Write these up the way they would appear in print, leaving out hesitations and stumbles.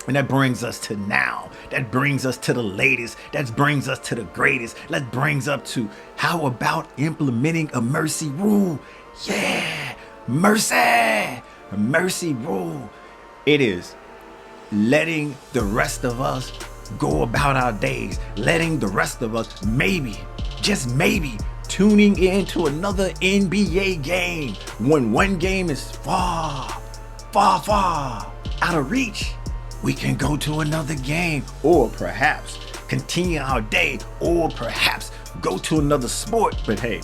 And that brings us to now. That brings us to the latest. That brings us to the greatest. That brings up to how about implementing a mercy rule? Yeah, mercy. A mercy rule. It is letting the rest of us go about our days. Letting the rest of us maybe, just maybe, tuning into another NBA game when one game is far out of reach. We can go to another game, or perhaps continue our day, or perhaps go to another sport. But hey,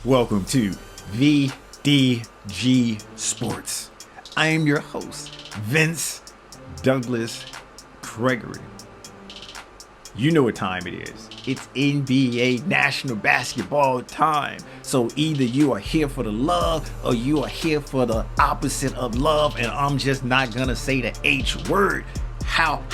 welcome to VDG Sports. I am your host, Vince Douglas Gregory. You know what time it is. It's NBA National Basketball time. So either you are here for the love or you are here for the opposite of love. And I'm just not gonna say the H word. However,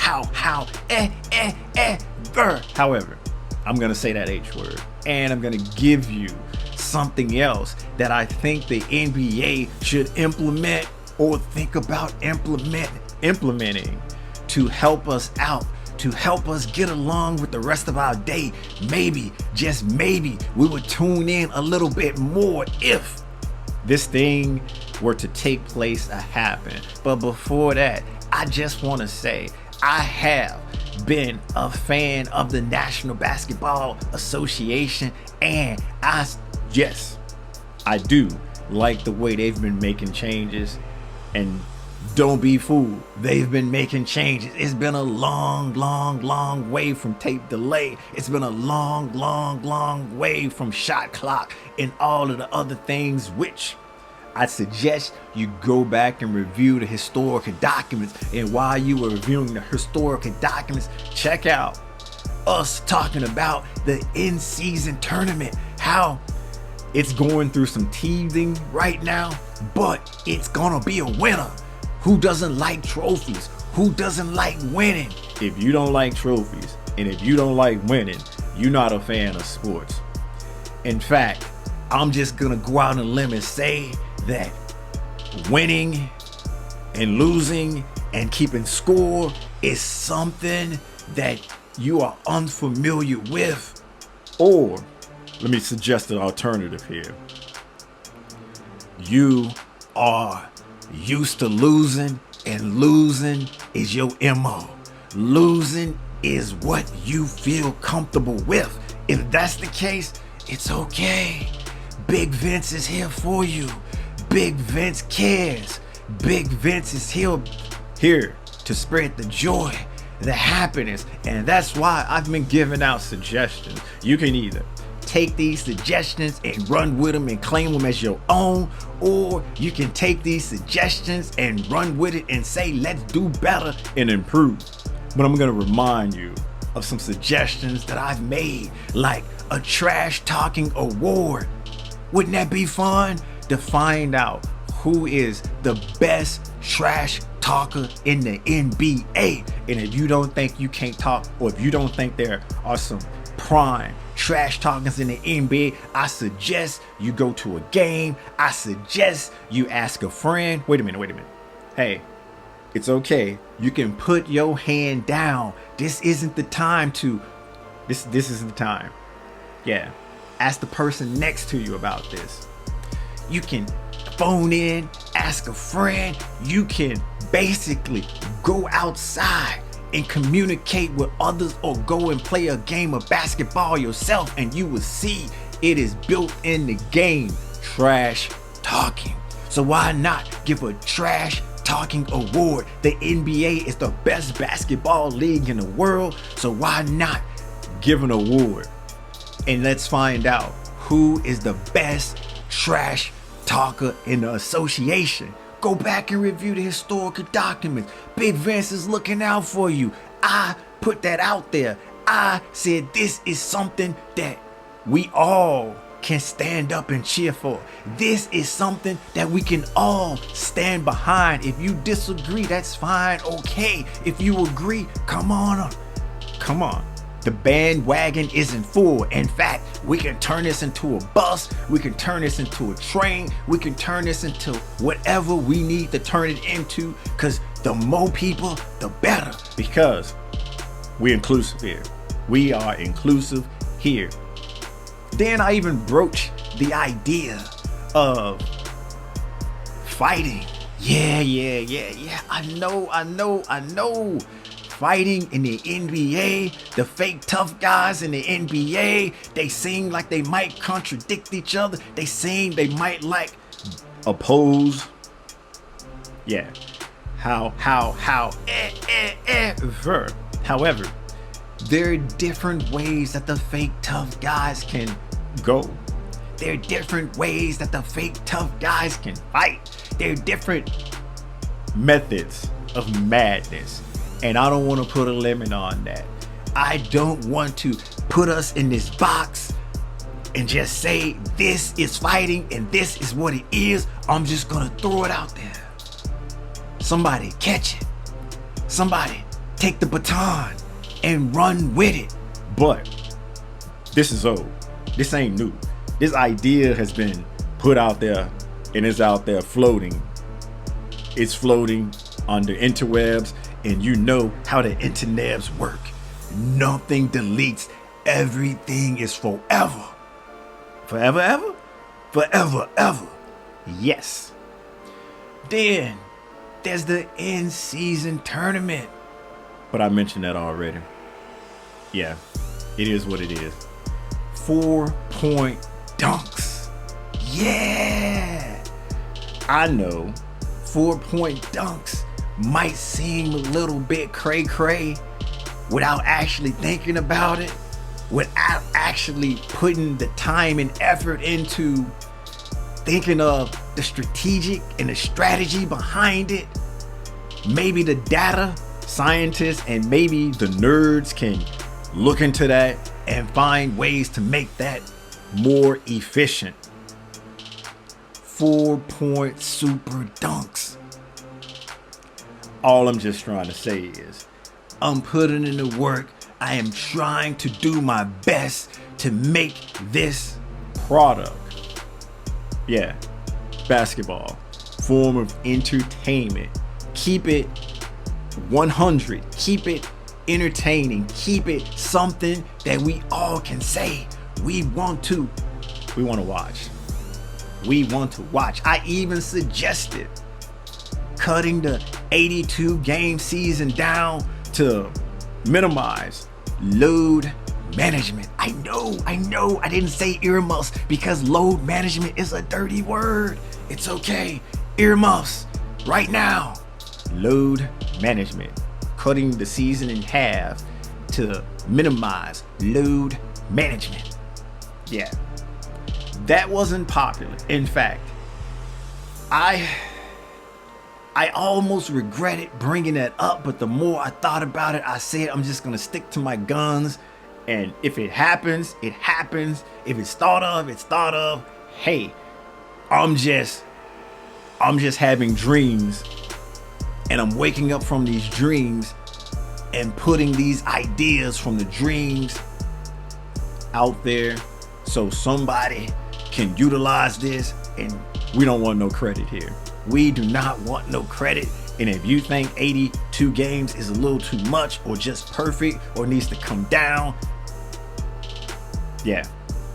I'm gonna say that H word. And I'm gonna give you something else that I think the NBA should implement or think about implementing to help us out, to help us get along with the rest of our day. Maybe, just maybe, we would tune in a little bit more if this thing were to take place or happen. But before that, I just want to say I have been a fan of the National Basketball Association, and I do like the way they've been making changes. And don't be fooled, they've been making changes. It's been a long way from tape delay. It's been a long way from shot clock and all of the other things, which I suggest you go back and review the historical documents. And while you were reviewing the historical documents, check out us talking about the in-season tournament, how it's going through some teething right now, but it's gonna be a winner. Who doesn't like trophies? Who doesn't like winning? If you don't like trophies and if you don't like winning, you're not a fan of sports. In fact, I'm just gonna go out on a limb and say that winning and losing and keeping score is something that you are unfamiliar with. Or let me suggest an alternative here. You are used to losing, and losing is your MO. Losing is what you feel comfortable with. If that's the case, it's okay. Big Vince is here for you. Big Vince cares. Big Vince is here to spread the joy, the happiness, and that's why I've been giving out suggestions. You can either take these suggestions and run with them and claim them as your own, or you can take these suggestions and run with it and say, let's do better and improve. But I'm gonna remind you of some suggestions that I've made, like a trash talking award. Wouldn't that be fun to find out who is the best trash talker in the NBA? And if you don't think you can't talk, or if you don't think there are some prime trash talkers in the NBA, I suggest you go to a game. I suggest you ask a friend. Wait a minute. Hey, it's okay. You can put your hand down. This isn't the time. This isn't the time. Yeah. Ask the person next to you about this. You can phone in, ask a friend. You can basically go outside and communicate with others, or go and play a game of basketball yourself, and you will see it is built in the game, trash talking. So why not give a trash talking award? The NBA is the best basketball league in the world, so why not give an award? And let's find out who is the best trash talker in the association. Go back and review the historical documents. Big Vince is looking out for you. I put that out there. I said this is something that we all can stand up and cheer for. This is something that we can all stand behind. If you disagree, that's fine, okay. If you agree, come on. The bandwagon isn't full. In fact, we can turn this into a bus. We can turn this into a train. We can turn this into whatever we need to turn it into, because the more people, the better. Because we're inclusive here. We are inclusive here. Then I even broached the idea of fighting. Yeah. I know. Fighting in the NBA, the fake tough guys in the NBA, they seem like they might contradict each other. They seem they might like oppose. Yeah. However, there are different ways that the fake tough guys can go. There are different ways that the fake tough guys can fight. There are different methods of madness. And I don't want to put a limit on that. I don't want to put us in this box and just say this is fighting and this is what it is. I'm just going to throw it out there. Somebody catch it. Somebody take the baton and run with it. But this is old. This ain't new. This idea has been put out there and is out there floating. It's floating on the interwebs. And you know how the internets work. Nothing deletes. Everything is forever. Forever, ever? Forever, ever. Yes. Then there's the in-season tournament. But I mentioned that already. Yeah, it is what it is. 4-point dunks. Yeah. I know 4-point dunks might seem a little bit cray-cray without actually thinking about it, without actually putting the time and effort into thinking of the strategic and the strategy behind it. Maybe the data scientists and maybe the nerds can look into that and find ways to make that more efficient. 4-point super dunks. All I'm just trying to say is I'm putting in the work. I am trying to do my best to make this product, yeah, basketball, form of entertainment. Keep it 100. Keep it entertaining. Keep it something that we all can say we want to watch. We want to watch. I even suggested cutting the 82 game season down to minimize load management. I know I didn't say earmuffs because load management is a dirty word. It's okay. Earmuffs right now. Load management. Cutting the season in half to minimize load management. Yeah. That wasn't popular. In fact, I almost regretted bringing that up, but the more I thought about it, I said I'm just gonna stick to my guns, and if it happens, it happens. If it's thought of, it's thought of. Hey, I'm just having dreams, and I'm waking up from these dreams and putting these ideas from the dreams out there so somebody can utilize this, and we don't want no credit here. We do not want no credit. And if you think 82 games is a little too much or just perfect or needs to come down, yeah,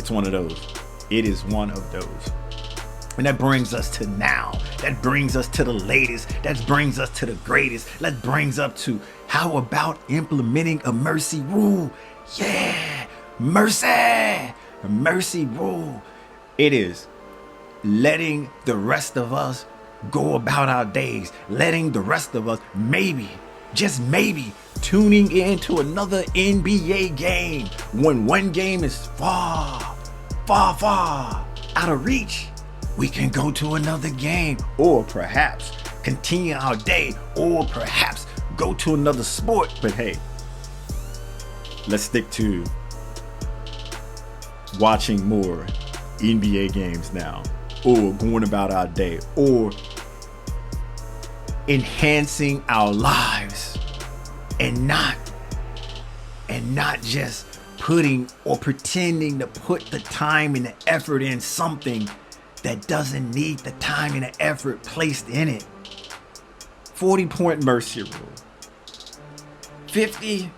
it's one of those. It is one of those. And that brings us to now. That brings us to the latest. That brings us to the greatest. That brings up to how about implementing a mercy rule? Yeah, mercy. A mercy rule. It is letting the rest of us go about our days, letting the rest of us maybe, just maybe, tuning into another NBA game when one game is far out of reach. We can go to another game, or perhaps continue our day, or perhaps go to another sport. But hey, let's stick to watching more NBA games now, or going about our day, or enhancing our lives and not and not just putting or pretending to put the time and the effort in something that doesn't need the time and the effort placed in it. 40-point mercy rule. 50,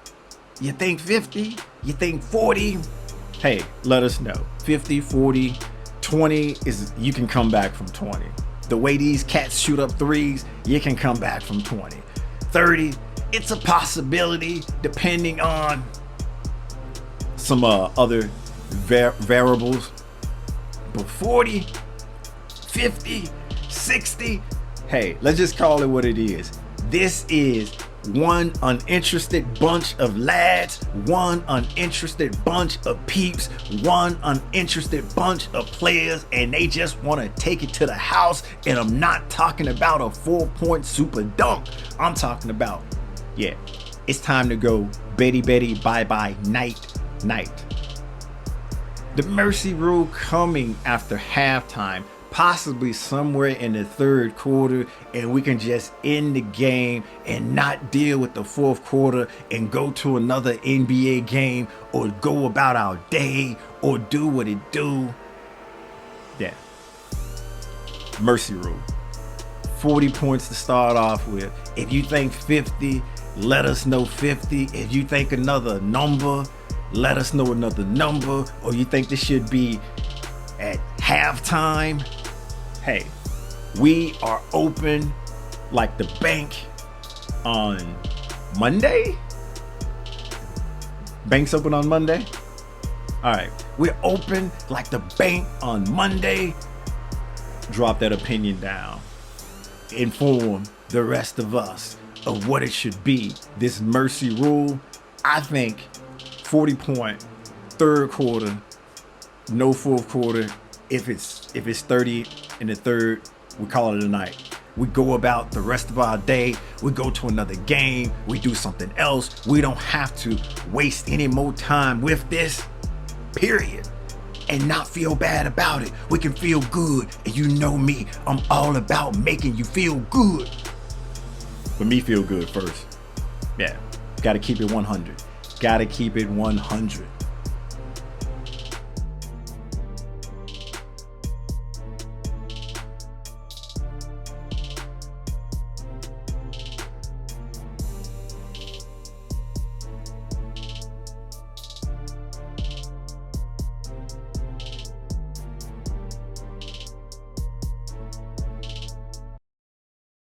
you think 50? You think 40? Hey, let us know. 50, 40, 20 is, you can come back from 20. The way these cats shoot up threes, you can come back from 20. 30, it's a possibility depending on some other variables. But 40, 50, 60, hey, let's just call it what it is. This is one uninterested bunch of lads, one uninterested bunch of peeps, one uninterested bunch of players, and they just want to take it to the house. And I'm not talking about a 4-point super dunk. I'm talking about, yeah, it's time to go Betty Betty bye-bye night. The mercy rule coming after halftime, possibly somewhere in the third quarter, and we can just end the game and not deal with the fourth quarter and go to another NBA game or go about our day or do what it do. Yeah. Mercy rule. 40 points to start off with. If you think 50, let us know 50. If you think another number, let us know another number. Or you think this should be at halftime. Hey, we are open like the bank on Monday. Bank's open on Monday. All right, we're open like the bank on Monday. Drop that opinion down. Inform the rest of us of what it should be. This mercy rule, I think 40-point third quarter, no fourth quarter. If it's 30 in the third, we call it a night. We go about the rest of our day. We go to another game. We do something else. We don't have to waste any more time with this, period, and not feel bad about it. We can feel good. And you know me, I'm all about making you feel good. But me feel good first. Yeah, gotta keep it 100. Gotta keep it 100.